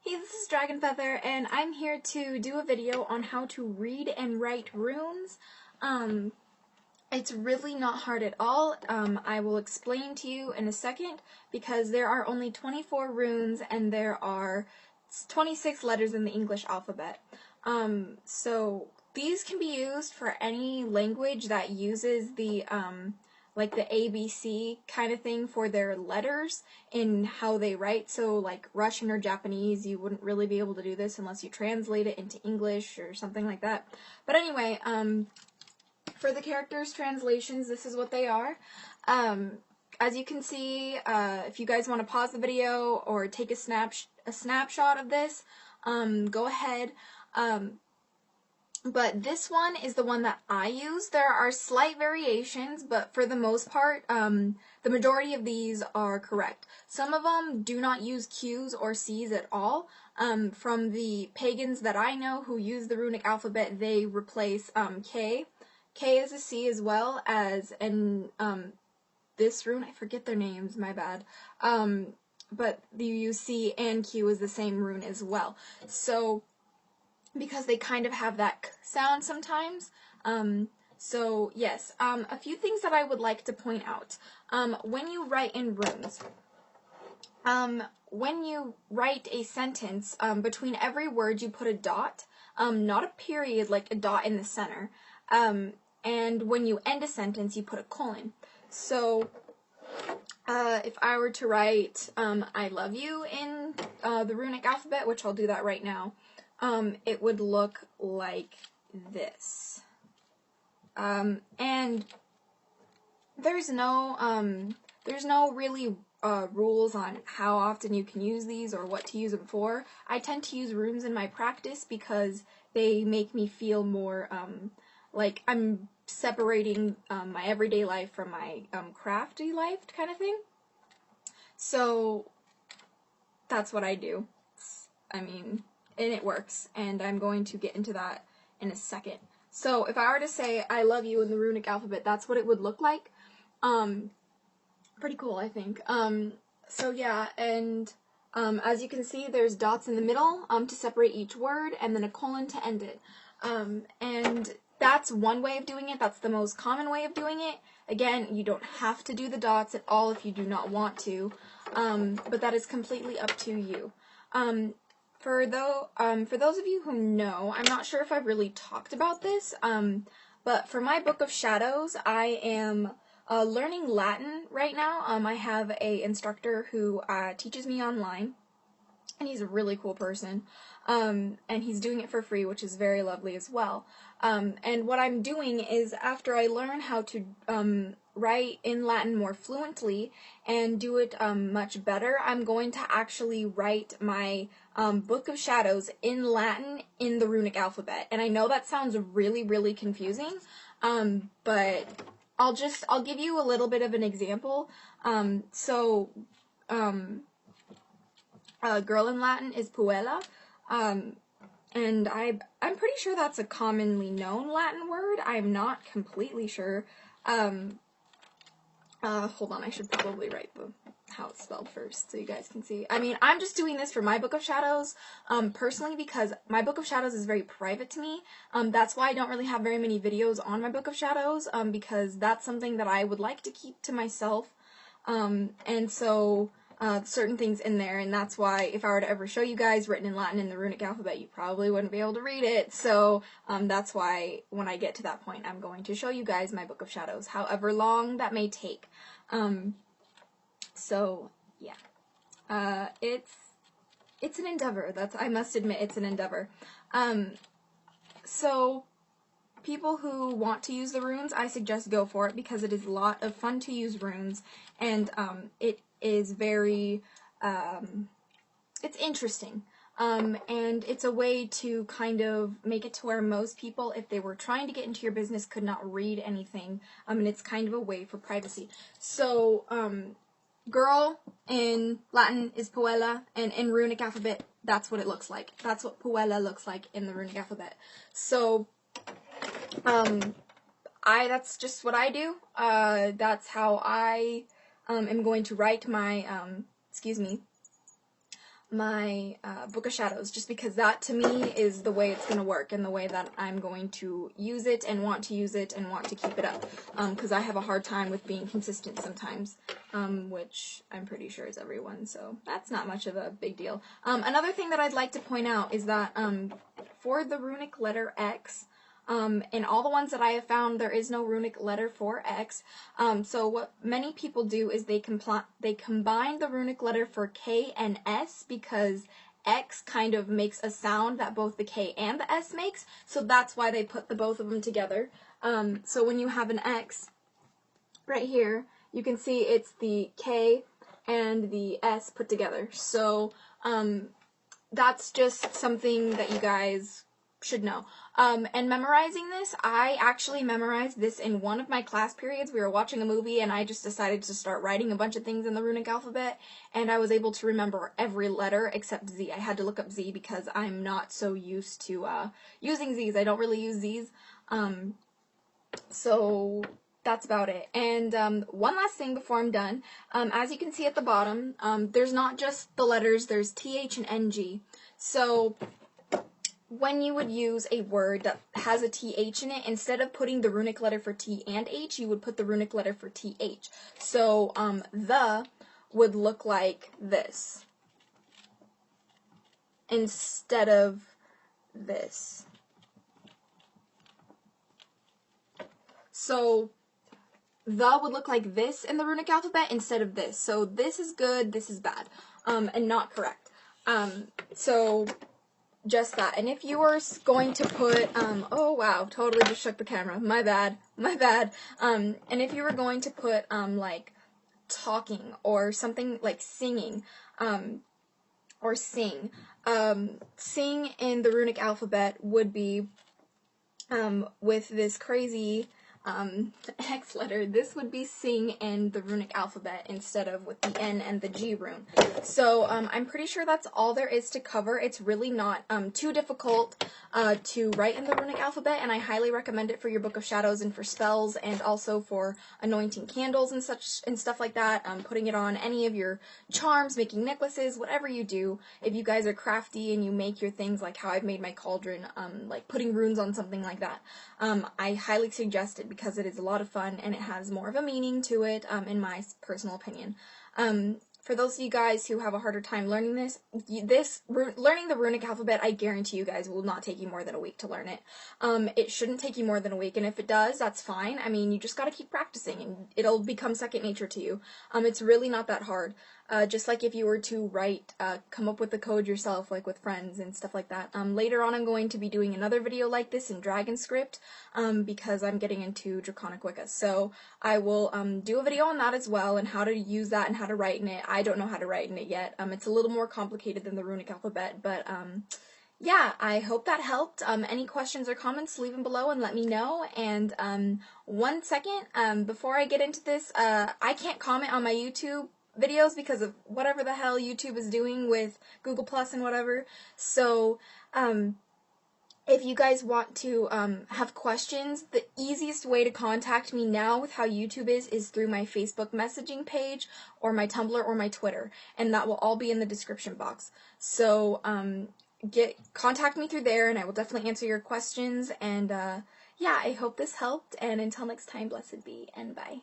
Hey, this is Dragon Feather, and I'm here to do a video on how to read and write runes. It's really not hard at all. I will explain to you in a second, because there are only 24 runes and there are 26 letters in the English alphabet. So these can be used for any language that uses the like the ABC kind of thing for their letters in how they write. So like Russian or Japanese, you wouldn't really be able to do this unless you translate it into English or something like that. But anyway, for the characters translations, this is what they are. As you can see, if you guys want to pause the video or take a snapshot of this, go ahead. But this one is the one that I use. There are slight variations, but for the most part, the majority of these are correct. Some of them do not use Q's or C's at all. From the pagans that I know who use the runic alphabet, they replace K. K is a C as well as, and this rune, I forget their names, my bad. But you use C and Q is the same rune as well. So, because they kind of have that k sound sometimes. So yes, a few things that I would like to point out. When you write in runes, when you write a sentence, between every word you put a dot, not a period, like a dot in the center. And when you end a sentence, you put a colon. So, if I were to write, I love you in the runic alphabet, which I'll do that right now, it would look like this. And there's no really rules on how often you can use these or what to use them for. I tend to use runes in my practice because they make me feel more like I'm separating my everyday life from my crafty life kind of thing. So that's what I do. And it works, and I'm going to get into that in a second. So if I were to say I love you in the runic alphabet, that's what it would look like. Pretty cool, I think. So yeah, and as you can see, there's dots in the middle to separate each word, and then a colon to end it. And that's one way of doing it. That's the most common way of doing it. Again, you don't have to do the dots at all if you do not want to, but that is completely up to you. For those of you who know, I'm not sure if I've really talked about this, but for my Book of Shadows, I am learning Latin right now. I have an instructor who teaches me online, and he's a really cool person, and he's doing it for free, which is very lovely as well. And what I'm doing is, after I learn how to write in Latin more fluently and do it much better, I'm going to actually write my Book of Shadows in Latin in the runic alphabet. And I know that sounds really, really confusing, but I'll give you a little bit of an example. Girl in Latin is puella, and I'm pretty sure that's a commonly known Latin word. I'm not completely sure. Hold on, I should probably write how it's spelled first so you guys can see. I'm just doing this for my Book of Shadows, personally, because my Book of Shadows is very private to me. That's why I don't really have very many videos on my Book of Shadows, because that's something that I would like to keep to myself. And so, certain things in there, and that's why if I were to ever show you guys written in Latin in the runic alphabet, you probably wouldn't be able to read it. So, that's why when I get to that point, I'm going to show you guys my Book of Shadows, however long that may take. So, yeah. It's an endeavor. I must admit, it's an endeavor. So, people who want to use the runes, I suggest go for it, because it is a lot of fun to use runes, and it is very, it's interesting, and it's a way to kind of make it to where most people, if they were trying to get into your business, could not read anything, and it's kind of a way for privacy. So, girl in Latin is puella, and in runic alphabet, that's what it looks like. That's what puella looks like in the runic alphabet. So, that's just what I do. That's how I am going to write my my Book of Shadows, just because that to me is the way it's going to work and the way that I'm going to use it and want to use it and want to keep it up, because I have a hard time with being consistent sometimes, which I'm pretty sure is everyone, so that's not much of a big deal. Another thing that I'd like to point out is that for the runic letter X, in all the ones that I have found, there is no runic letter for X. So what many people do is they combine the runic letter for K and S, because X kind of makes a sound that both the K and the S makes. So that's why they put the both of them together. So when you have an X right here, you can see it's the K and the S put together. So that's just something that you guys should know. And memorizing this, I actually memorized this in one of my class periods. We were watching a movie and I just decided to start writing a bunch of things in the runic alphabet, and I was able to remember every letter except Z. I had to look up Z because I'm not so used to using Z's. I don't really use Z's. So that's about it. And one last thing before I'm done. As you can see at the bottom, there's not just the letters, there's TH and NG. So when you would use a word that has a TH in it, instead of putting the runic letter for T and H, you would put the runic letter for TH. So, the would look like this instead of this. So, the would look like this in the runic alphabet instead of this. So, this is good, this is bad, and not correct. So just that. And if you were going to put, oh wow, totally just shook the camera. My bad. And if you were going to put, like, talking or something like singing, or sing, sing in the runic alphabet would be, with this crazy, X letter, this would be sing in the runic alphabet instead of with the N and the G rune. So I'm pretty sure that's all there is to cover. It's really not too difficult to write in the runic alphabet, and I highly recommend it for your Book of Shadows and for spells, and also for anointing candles and such and stuff like that. Putting it on any of your charms, making necklaces, whatever you do. If you guys are crafty and you make your things like how I've made my cauldron, like putting runes on something like that, I highly suggest it, because it is a lot of fun and it has more of a meaning to it, in my personal opinion. For those of you guys who have a harder time learning learning the runic alphabet, I guarantee you guys will not take you more than a week to learn it. It shouldn't take you more than a week, and if it does, that's fine. I mean, you just gotta keep practicing, and it'll become second nature to you. It's really not that hard. Just like if you were to come up with the code yourself, like with friends and stuff like that. Later on, I'm going to be doing another video like this in Dragon Script, because I'm getting into Draconic Wicca. So I will do a video on that as well, and how to use that and how to write in it. I don't know how to write in it yet. It's a little more complicated than the runic alphabet, but yeah, I hope that helped. Any questions or comments, leave them below and let me know. And 1 second, before I get into this, I can't comment on my YouTube videos because of whatever the hell YouTube is doing with Google Plus and whatever. So, if you guys want to have questions, the easiest way to contact me now with how YouTube is through my Facebook messaging page or my Tumblr or my Twitter, and that will all be in the description box. So contact me through there, and I will definitely answer your questions. And yeah, I hope this helped, and until next time, blessed be, and bye.